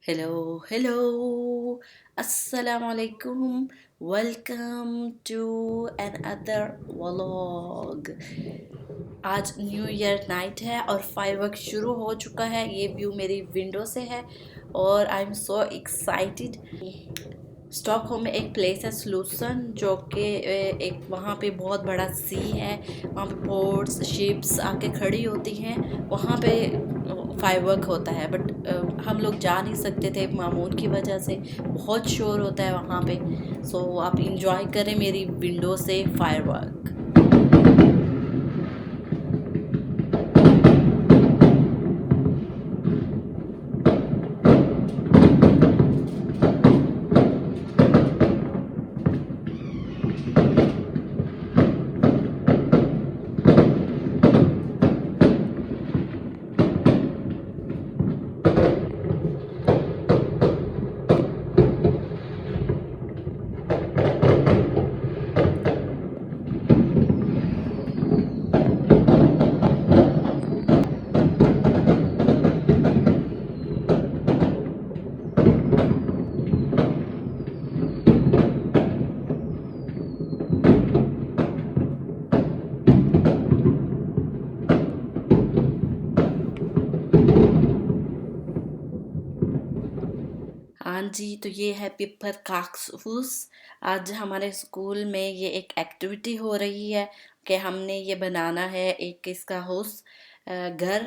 Hello, hello. Assalamualaikum. Welcome to another vlog. आज new year night है और firework शुरू हो चुका है। ये व्यू मेरी विंडो से है और I am so excited. Stockholm में एक प्लेस है सलूसन, जो कि एक वहाँ पे बहुत बड़ा सी है। वहाँ पे बोट्स शिप्स आके खड़ी होती हैं। वहाँ पे फायरवर्क होता है, बट हम लोग जा नहीं सकते थे मामून की वजह से। बहुत शोर होता है वहाँ पे। सो आप इंजॉय करें मेरी विंडो से फायरवर्क। हाँ जी, तो ये है पेपर काक्सूस। आज हमारे स्कूल में ये एक एक्टिविटी हो रही है कि हमने ये बनाना है एक इसका हाउस घर।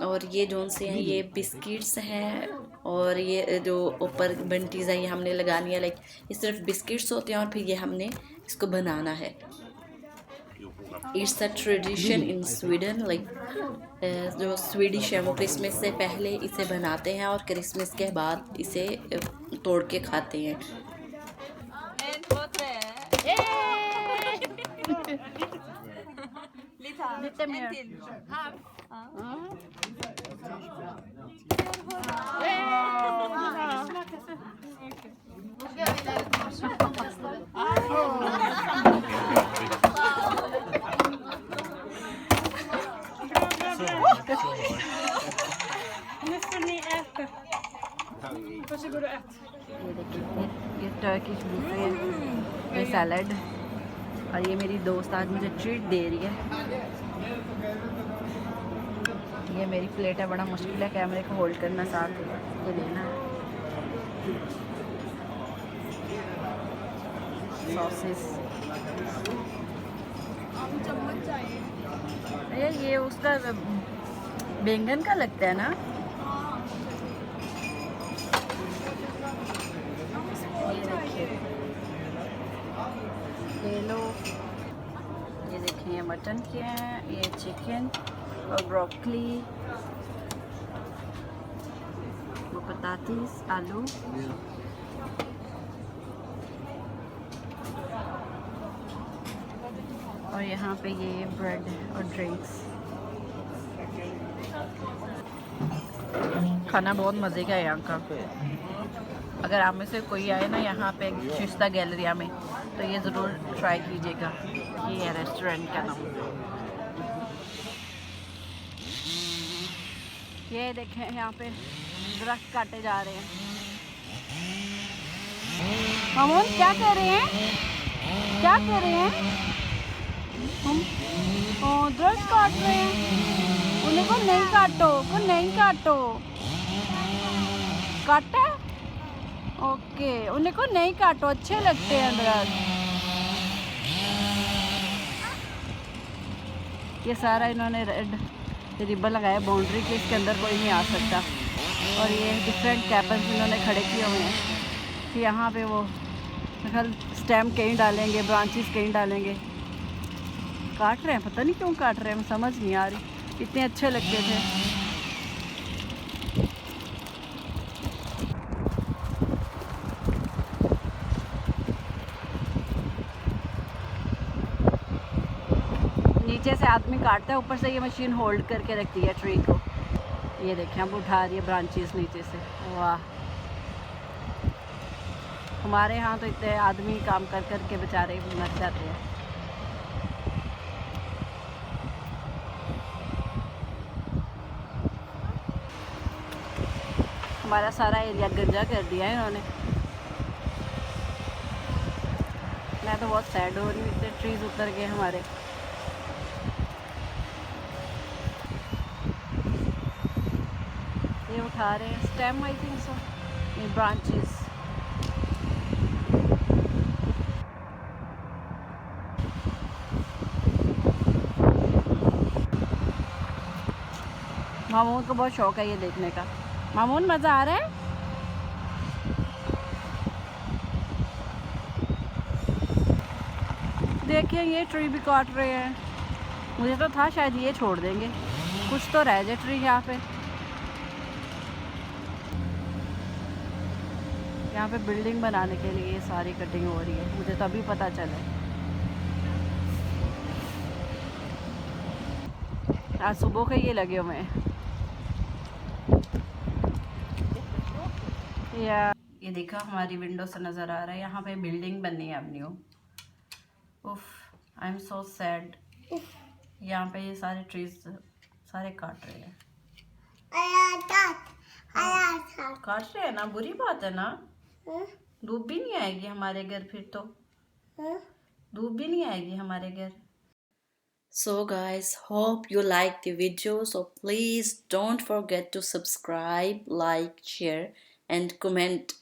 और ये जोन से हैं ये बिस्किट्स हैं और ये जो ऊपर बंटीज है ये हमने लगानी है। लाइक ये सिर्फ बिस्किट्स होते हैं और फिर ये हमने इसको बनाना है। It's a tradition in Sweden. Like जो स्वीडिश है वो क्रिसमस से पहले इसे बनाते हैं और क्रिसमस के बाद इसे तोड़ के खाते हैं। Lite mer. Här. Nu får ni äta. Varsågod och ät. ये देखिए ये टर्किश बुफे, ये सैलड। और ये मेरी दोस्त आज मुझे ट्रीट दे रही है। ये मेरी प्लेट है। बड़ा मुश्किल है कैमरे को होल्ड करना, साथ ये लेना है। सॉसेस, ये उसका बैंगन का लगता है ना। ले लो। ये देखें ये मटन के हैं, ये चिकन और ब्रोकली, वो पतातीस, आलू। और यहाँ पे ये ब्रेड और ड्रिंक्स। खाना बहुत मज़े का है यहाँ का। अगर आप में से कोई आए ना यहाँ पे शिस्ता गैलरिया में, तो ये ज़रूर ट्राई कीजिएगा। ये है रेस्टोरेंट का नाम। ये देखें यहाँ पे दरख्त काटे जा रहे हैं। मामून क्या कर रहे हैं, क्या कर रहे हैं हम? दरख्त काट रहे हैं। उन्हें को नहीं काटो, को नहीं काटो। काटा है? ओके, उन्हें को नहीं काटो, अच्छे लगते हैं दरख्त। ये सारा इन्होंने रेड रिबन लगाया बाउंड्री के, इसके अंदर कोई नहीं आ सकता। और ये डिफरेंट कैपल्स इन्होंने खड़े किए हुए हैं कि यहाँ पे वो खल स्टेम कहीं डालेंगे, ब्रांचेस कहीं डालेंगे। काट रहे हैं, पता नहीं क्यों काट रहे हैं, समझ नहीं आ रही। इतने अच्छे लगते थे। नीचे से आदमी काटता है, ऊपर से ये मशीन होल्ड करके रखती है ट्री को। ये देखें अब उठा रही है ब्रांचेस नीचे से। वाह, हमारे यहाँ तो इतने आदमी काम कर कर के बेचारे मर जाते हैं। हमारा सारा एरिया गंजा कर दिया है इन्होंने। मैं तो बहुत सैड हो रही हूँ, इतने ट्रीज उतर गए हमारे। ये उठा रहे हैं स्टेम, आई थिंक सो, ये ब्रांचेस। मामून को बहुत शौक है ये देखने का। मामून मज़ा आ रहा है? देखिए ये ट्री भी काट रहे हैं। मुझे तो था शायद ये छोड़ देंगे, कुछ तो रह जाए ट्री यहाँ पे। यहाँ पे बिल्डिंग बनाने के लिए ये सारी कटिंग हो रही है, मुझे तो अभी पता चला। आज सुबह के ये लगे हुए हैं। या ये देखा हमारी विंडो से नज़र आ रहा है, यहाँ पे बिल्डिंग बननी है अब न्यू। उफ, आई एम सो सैड। यहाँ पे ये सारे ट्रीज सारे काट रहे हैं। काट रहे हैं ना, बुरी बात है ना। धूप भी नहीं आएगी हमारे घर फिर तो। धूप भी नहीं आएगी हमारे घर। So guys, hope you like the video. So please don't forget to subscribe, like, share and comment